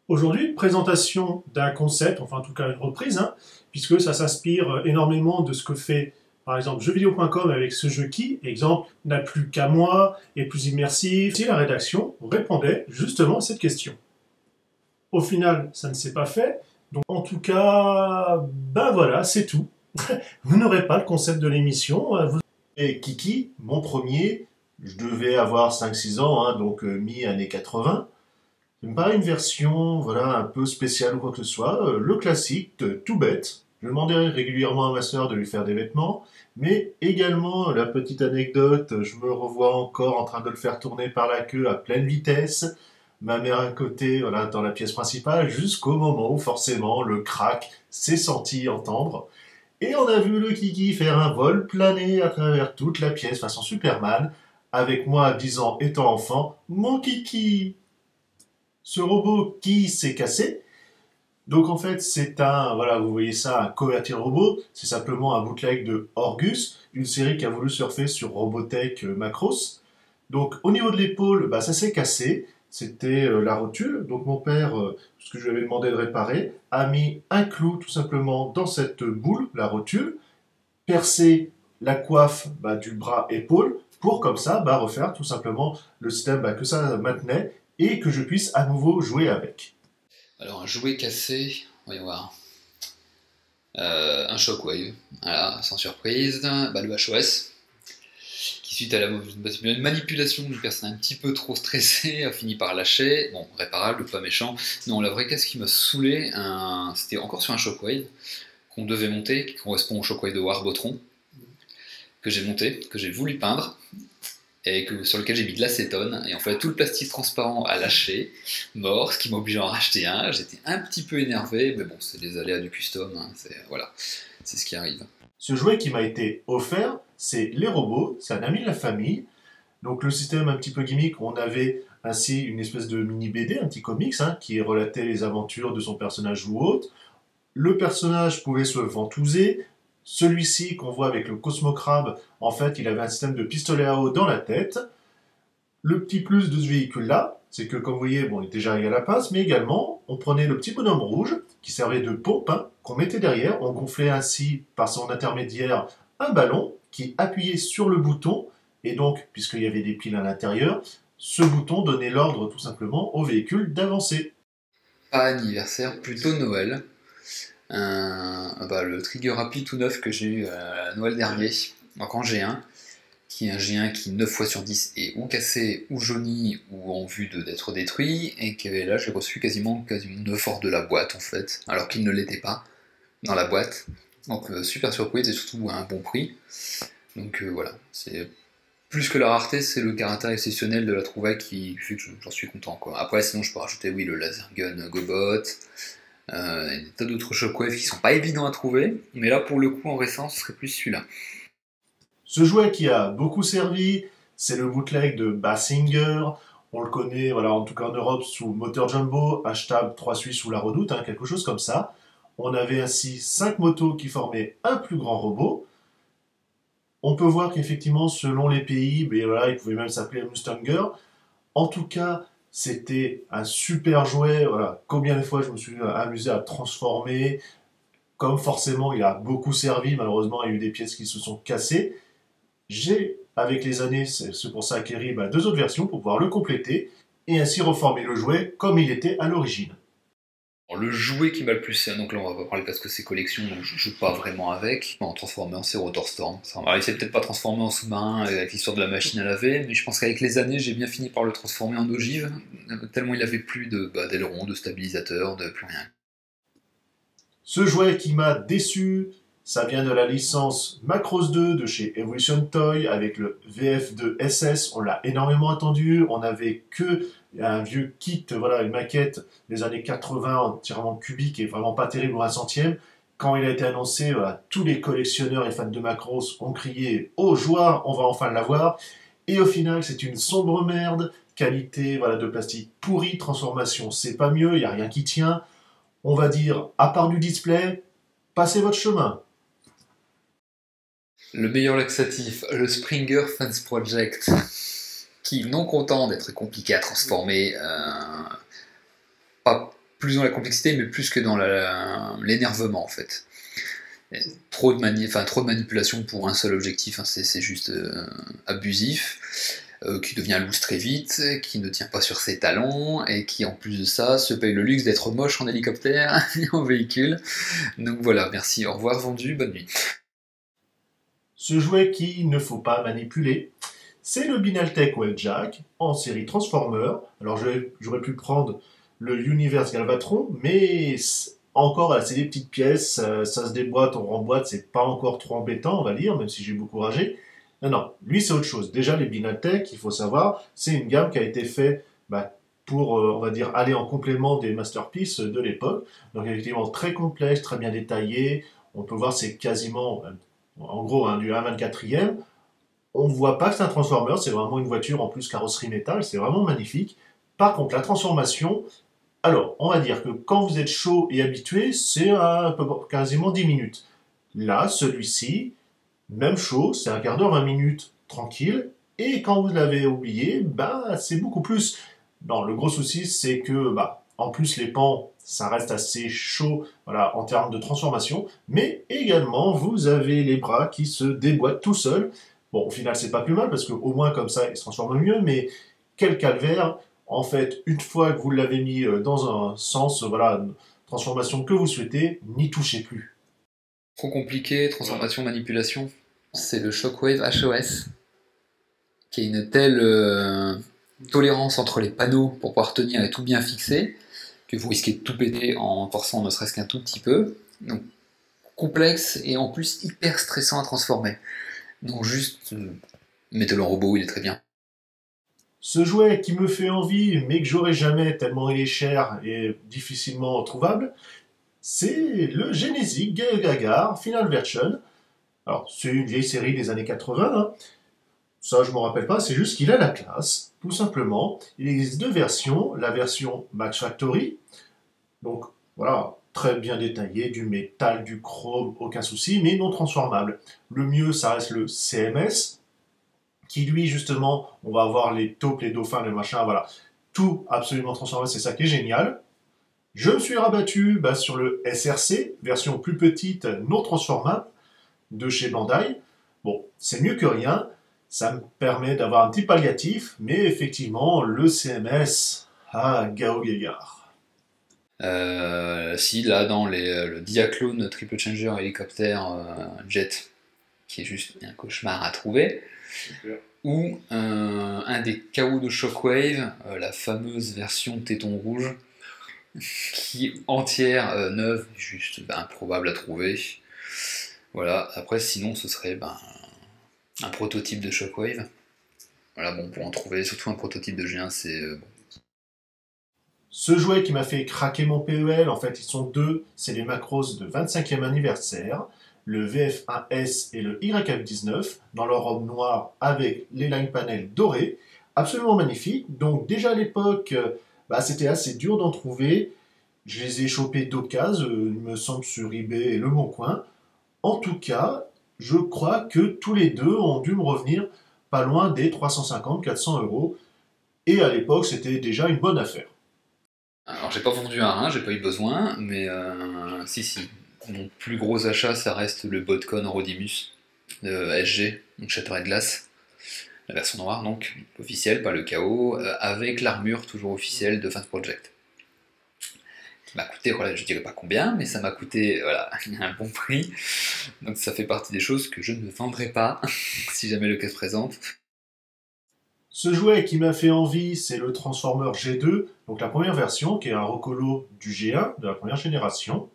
Aujourd'hui, présentation d'un concept, enfin en tout cas une reprise, hein, puisque ça s'inspire énormément de ce que fait par exemple jeuxvideo.com avec ce jeu qui, exemple, n'a plus qu'à moi, est plus immersif. Si la rédaction répondait justement à cette question. Au final, ça ne s'est pas fait, donc en tout cas, ben voilà, c'est tout. Vous n'aurez pas le concept de l'émission. Et Kiki, mon premier, je devais avoir 5-6 ans, hein, donc mi-année 80. Ça me paraît une version voilà, un peu spéciale ou quoi que ce soit. Le classique, tout bête. Je demandais régulièrement à ma sœur de lui faire des vêtements, mais également la petite anecdote, je me revois encore en train de le faire tourner par la queue à pleine vitesse, ma mère à côté, voilà, dans la pièce principale, jusqu'au moment où forcément le crack s'est senti entendre. Et on a vu le Kiki faire un vol planer à travers toute la pièce façon Superman, avec moi à 10 ans étant enfant, mon Kiki. Ce robot qui s'est cassé. Donc en fait, c'est un, voilà, vous voyez ça, un convertir robot. C'est simplement un bootleg de Orgus, une série qui a voulu surfer sur Robotech Macross. Donc au niveau de l'épaule, bah, ça s'est cassé. C'était la rotule. Donc mon père, ce que je lui avais demandé de réparer, a mis un clou tout simplement dans cette boule, la rotule, percé la coiffe bah, du bras épaule pour comme ça bah, refaire tout simplement le système bah, que ça maintenait et que je puisse à nouveau jouer avec. Alors, un jouet cassé, voyons voir. Un Shockwave, voilà, sans surprise. Bah, le HOS, qui suite à une manipulation d'une personne un petit peu trop stressée, a fini par lâcher. Bon, réparable, pas méchant. Non, la vraie casse qui m'a saoulé, c'était encore sur un Shockwave qu'on devait monter, qui correspond au Shockwave de Warbotron, que j'ai monté, que j'ai voulu peindre, et sur lequel j'ai mis de l'acétone, et en fait tout le plastique transparent a lâché, mort, ce qui m'a obligé à en racheter un. J'étais un petit peu énervé, mais bon, c'est les aléas du custom, hein, voilà, c'est ce qui arrive. Ce jouet qui m'a été offert, c'est Les Robots, c'est un ami de la famille. Donc le système un petit peu gimmick, on avait ainsi une espèce de mini BD, un petit comics, hein, qui relatait les aventures de son personnage ou autre. Le personnage pouvait se ventouser. Celui-ci qu'on voit avec le Cosmocrabe, en fait, il avait un système de pistolet à eau dans la tête. Le petit plus de ce véhicule-là, c'est que, comme vous voyez, bon, il était déjà à la pince, mais également, on prenait le petit bonhomme rouge, qui servait de pompe, hein, qu'on mettait derrière, on gonflait ainsi, par son intermédiaire, un ballon qui appuyait sur le bouton, et donc, puisqu'il y avait des piles à l'intérieur, ce bouton donnait l'ordre tout simplement au véhicule d'avancer. Pas anniversaire, plutôt Noël. Le Trigger Happy tout neuf que j'ai eu à Noël dernier, donc en G1, qui est un G1 qui 9 fois sur 10 est ou cassé, ou jauni, ou en vue d'être détruit, et que là j'ai reçu quasiment 9 hors de la boîte en fait, alors qu'il ne l'était pas dans la boîte. Donc super surprise et surtout à un bon prix. Donc voilà, c'est plus que la rareté, c'est le caractère exceptionnel de la trouvaille qui fait que j'en suis content, quoi. Après sinon je peux rajouter oui le laser gun Gobot, et des tas d'autres shockwaves qui sont pas évidents à trouver, mais là pour le coup en récent ce serait plus celui-là. Ce jouet qui a beaucoup servi, c'est le bootleg de Bassinger. On le connaît, voilà, en tout cas en Europe, sous moteur Jumbo, hashtag 3 Suisses sous la redoute, hein, quelque chose comme ça. On avait ainsi 5 motos qui formaient un plus grand robot. On peut voir qu'effectivement, selon les pays, ben voilà, il pouvait même s'appeler Mustanger. En tout cas, c'était un super jouet. Voilà, combien de fois je me suis amusé à transformer. Comme forcément, il a beaucoup servi, malheureusement, il y a eu des pièces qui se sont cassées. J'ai, avec les années, c'est pour ça acquéri deux autres versions pour pouvoir le compléter et ainsi reformer le jouet comme il était à l'origine. Alors, le jouet qui m'a le plus, donc là on va pas parler parce que c'est collection, donc je joue pas vraiment avec. En Transformers, c'est Rotorstorm. Alors, il s'est peut-être pas transformé en sous-marin avec l'histoire de la machine à laver, mais je pense qu'avec les années, j'ai bien fini par le transformer en ogive, tellement il avait plus d'ailerons, de stabilisateurs, de plus rien. Ce jouet qui m'a déçu, ça vient de la licence Macross 2 de chez Evolution Toy avec le VF2 SS. On l'a énormément attendu. On n'avait que un vieux kit, voilà, une maquette des années 80 entièrement cubique et vraiment pas terrible pour un centième. Quand il a été annoncé, voilà, tous les collectionneurs et fans de Macross ont crié « Oh joie, on va enfin l'avoir !» Et au final, c'est une sombre merde, qualité voilà, de plastique pourri, transformation, c'est pas mieux, il n'y a rien qui tient. On va dire, à part du display, passez votre chemin. Le meilleur laxatif, le Springer Fans Project, qui, non content d'être compliqué à transformer, pas plus dans la complexité, mais plus que dans l'énervement en fait. Trop de manipulation pour un seul objectif, hein, c'est juste abusif, qui devient loose très vite, qui ne tient pas sur ses talons, et qui en plus de ça se paye le luxe d'être moche en hélicoptère et en véhicule. Donc voilà, merci, au revoir, vendu, bonne nuit. Ce jouet qu'il ne faut pas manipuler, c'est le Binaltech Wheeljack en série Transformer. Alors j'aurais pu prendre le Universe Galvatron, mais encore, c'est des petites pièces, ça se déboîte, on remboîte, c'est pas encore trop embêtant, on va dire, même si j'ai beaucoup ragé. Non, lui c'est autre chose. Déjà les Binaltech, il faut savoir, c'est une gamme qui a été faite pour, on va dire, aller en complément des masterpieces de l'époque. Donc effectivement très complexe, très bien détaillé. On peut voir c'est quasiment, en gros, du 1/24e. On ne voit pas que c'est un Transformer, c'est vraiment une voiture en plus carrosserie métal, c'est vraiment magnifique. Par contre, la transformation, alors, on va dire que quand vous êtes chaud et habitué, c'est quasiment 10 minutes. Là, celui-ci, même chaud, c'est un quart d'heure, 20 minutes, tranquille. Et quand vous l'avez oublié, c'est beaucoup plus. Non, le gros souci, c'est que, en plus, les pans, ça reste assez chaud, voilà, en termes de transformation. Mais également, vous avez les bras qui se déboîtent tout seuls. Bon, au final, c'est pas plus mal, parce qu'au moins, comme ça, il se transforme mieux, mais quel calvaire. En fait, une fois que vous l'avez mis dans un sens, voilà, transformation que vous souhaitez, n'y touchez plus. Trop compliqué, transformation, manipulation. C'est le Shockwave HOS, qui a une telle tolérance entre les panneaux pour pouvoir tenir et tout bien fixer, que vous risquez de tout péter en forçant ne serait-ce qu'un tout petit peu. Donc, complexe et en plus hyper stressant à transformer. Donc juste, mettez-le en robot, il est très bien. Ce jouet qui me fait envie, mais que j'aurai jamais tellement il est cher et difficilement trouvable, c'est le Genesis Gagar Final Version. Alors, c'est une vieille série des années 80, hein. Ça, je ne m'en rappelle pas, c'est juste qu'il a la classe, tout simplement. Il existe deux versions, la version Max Factory, donc voilà, très bien détaillé, du métal, du chrome, aucun souci, mais non transformable. Le mieux, ça reste le CMS, qui lui, justement, on va avoir les taupes, les dauphins, le machin, voilà. Tout absolument transformé, c'est ça qui est génial. Je me suis rabattu sur le SRC, version plus petite, non transformable, de chez Bandai. Bon, c'est mieux que rien, ça me permet d'avoir un petit palliatif, mais effectivement, le CMS, Gao Gagar. Si, là, dans le Diaclone Triple Changer hélicoptère jet, qui est juste un cauchemar à trouver. Super. Ou un des KO de Shockwave, la fameuse version téton rouge, qui entière, neuve, juste improbable à trouver. Voilà, après sinon ce serait un prototype de Shockwave. Voilà, bon, pour en trouver, surtout un prototype de G1, c'est bon. Ce jouet qui m'a fait craquer mon PEL, en fait, ils sont deux, c'est les Macross de 25e anniversaire, le VF1S et le YF19, dans leur robe noire avec les line panels dorés, absolument magnifique. Donc déjà à l'époque, c'était assez dur d'en trouver. Je les ai chopés d'occasion, il me semble sur eBay et Le Bon Coin. En tout cas, je crois que tous les deux ont dû me revenir pas loin des 350-400 €. Et à l'époque, c'était déjà une bonne affaire. Alors j'ai pas vendu un rein, j'ai pas eu besoin, mais si. Mon plus gros achat, ça reste le Botcon Rodimus de SG, donc château de glace. La version noire, donc, officielle, pas le KO, avec l'armure toujours officielle de Fans Project. Qui m'a coûté, voilà, je dirais pas combien, mais ça m'a coûté un bon prix. Donc ça fait partie des choses que je ne vendrai pas, si jamais le cas se présente. Ce jouet qui m'a fait envie, c'est le Transformer G2, donc la première version, qui est un recolo du G1, de la première génération.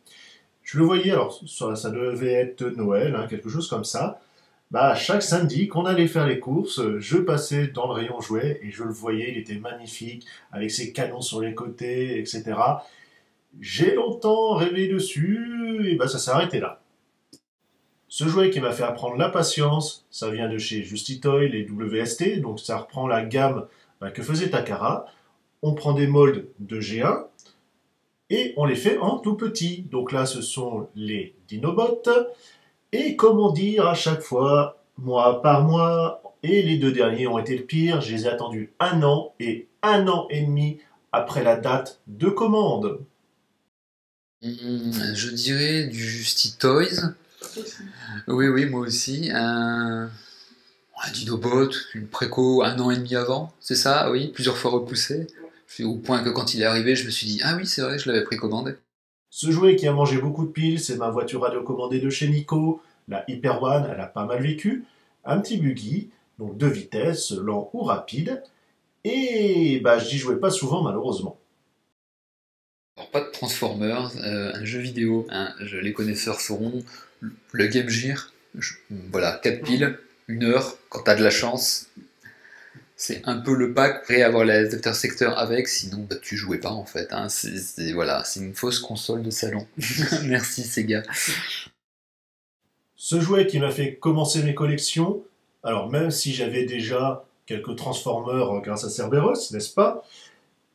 Je le voyais, alors ça devait être Noël, quelque chose comme ça. Chaque samedi, quand on allait faire les courses, je passais dans le rayon jouet et je le voyais, il était magnifique, avec ses canons sur les côtés, etc. J'ai longtemps rêvé dessus, et ça s'est arrêté là. Ce jouet qui m'a fait apprendre la patience, ça vient de chez Justitoy, les WST, donc ça reprend la gamme que faisait Takara. On prend des moldes de G1, et on les fait en tout petit. Donc là, ce sont les Dinobots. Et comment dire, à chaque fois, mois par mois, et les deux derniers ont été le pire, je les ai attendus 1 an et 1 an et demi après la date de commande. Je dirais du Justy Toys. Oui, oui, moi aussi. Un Dinobot, une préco 1 an et demi avant, c'est ça, oui, plusieurs fois repoussé. Au point que quand il est arrivé, je me suis dit, ah oui, c'est vrai, je l'avais précommandé. Ce jouet qui a mangé beaucoup de piles, c'est ma voiture radiocommandée de chez Nico, la Hyper One, elle a pas mal vécu. Un petit buggy, donc 2 vitesses, lent ou rapide. Et bah, j'y jouais pas souvent malheureusement. Alors, pas de Transformers, un jeu vidéo, hein, les connaisseurs sauront, le Game Gear, voilà, 4 piles, 1 heure, quand t'as de la chance. C'est un peu le pack, après avoir les After Sector avec, sinon bah, tu jouais pas en fait. Hein. Voilà, c'est une fausse console de salon. Merci Sega. Ce jouet qui m'a fait commencer mes collections, alors même si j'avais déjà quelques Transformers grâce à Cerberus, n'est-ce pas?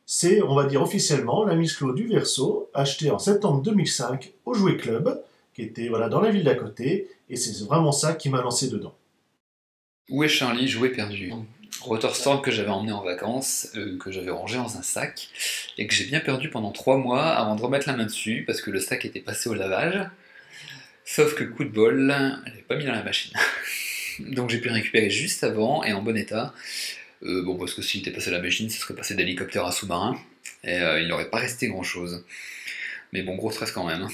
C'est, on va dire officiellement, la Miss Claude du Verseau, achetée en septembre 2005 au Jouet Club, qui était voilà, dans la ville d'à côté, et c'est vraiment ça qui m'a lancé dedans. Où est Charlie, jouet perdu? Rotorstorm que j'avais emmené en vacances, que j'avais rangé dans un sac, et que j'ai bien perdu pendant 3 mois avant de remettre la main dessus, parce que le sac était passé au lavage. Sauf que coup de bol, elle n'avait pas mis dans la machine. Donc j'ai pu le récupérer juste avant et en bon état. Bon, parce que s'il était passé à la machine, ça serait passé d'hélicoptère à sous-marin. Et il n'aurait pas resté grand chose. Mais bon, gros stress quand même.